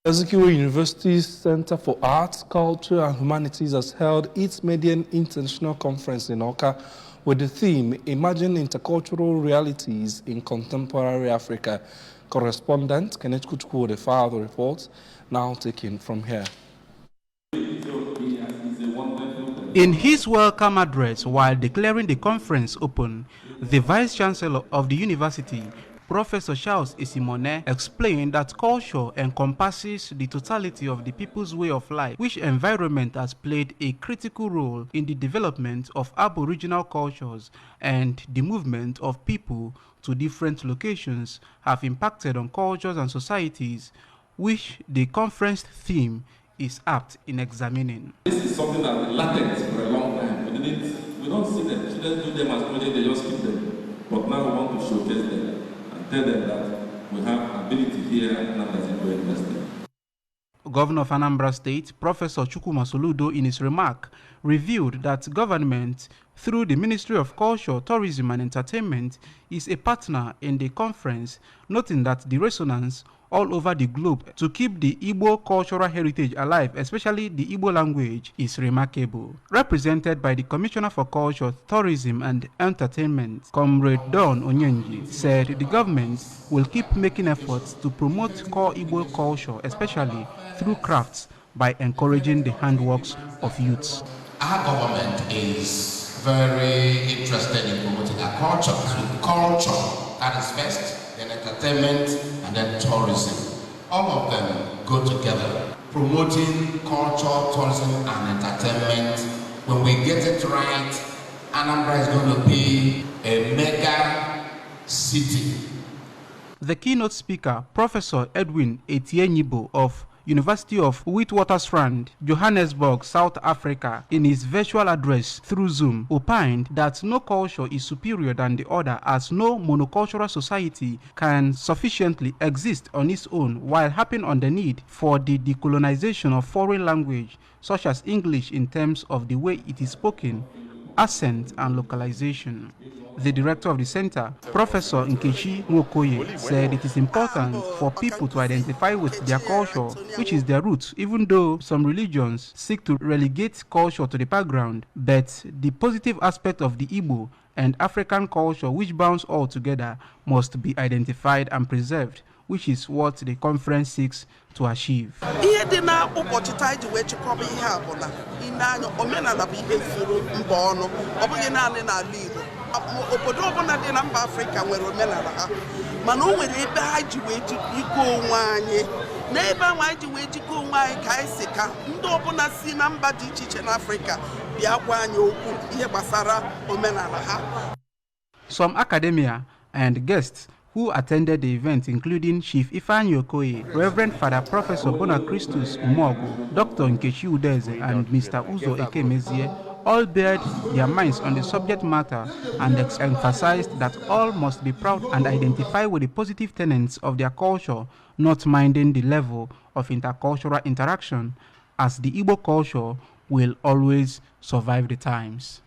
Ezekwe University's Center for Arts, Culture and Humanities has held its Median International Conference in Oka with the theme Emerging Intercultural Realities in Contemporary Africa. Correspondent Kenneth Kuchku with the file reports, now taken from here. In his welcome address while declaring the conference open, the Vice Chancellor of the university, Professor Charles Isimone, explained that culture encompasses the totality of the people's way of life, which environment has played a critical role in the development of Aboriginal cultures, and the movement of people to different locations have impacted on cultures and societies, which the conference theme is apt in examining. This is something that has been latent for a long time. We don't see them. Students do them as projects, they just keep them. But now we want to showcase them and tell them that we have ability here and that is very interesting. Governor of Anambra State, Professor Chukwuma Soludo, in his remark, revealed that government, through the Ministry of Culture, Tourism and Entertainment, is a partner in the conference, noting that the resonance all over the globe to keep the Igbo cultural heritage alive, especially the Igbo language, is remarkable. Represented by the Commissioner for Culture, Tourism and Entertainment, Comrade Don Onyenji, said the government will keep making efforts to promote core Igbo culture, especially through crafts, by encouraging the handworks of youths. Our government is very interested in promoting our culture. So culture, that is first, then entertainment, and then tourism. All of them go together. Promoting culture, tourism, and entertainment. When we get it right, Anambra is going to be a mega city. The keynote speaker, Professor Edwin Etienyibo of University of Witwatersrand, Johannesburg, South Africa, in his virtual address through Zoom, opined that no culture is superior than the other, as no monocultural society can sufficiently exist on its own, while harping on the need for the decolonization of foreign language, such as English, in terms of the way it is spoken, accent, and localization. The director of the center, Professor Nkechi Nwokoye, said it is important for people to identify with their culture, which is their roots, even though some religions seek to relegate culture to the background. But the positive aspect of the Igbo and African culture, which binds all together, must be identified and preserved, which is what the conference seeks to achieve. Obodo ọbụla dị na mba Afrịka nwere omenala ha, mana o nwere ebe ha ji wee jikọ onwe anyị, n'ebe ahụ anyị ji wee jikọ onwe anyị ka anyị si ka ndị ọbụla si na mba dị iche iche n'Afrịka bịa gwa anyị okwu ihe gbasara omenala ha. Some academia and guests who attended the event, including Chief Ifeanyi Okoye, Reverend Father Professor Bonacristus Umogu, Dr. Nkechi Udeze, and Mr. Uzo Ekemezie, all bared their minds on the subject matter and emphasized that all must be proud and identify with the positive tenets of their culture, not minding the level of intercultural interaction, as the Igbo culture will always survive the times.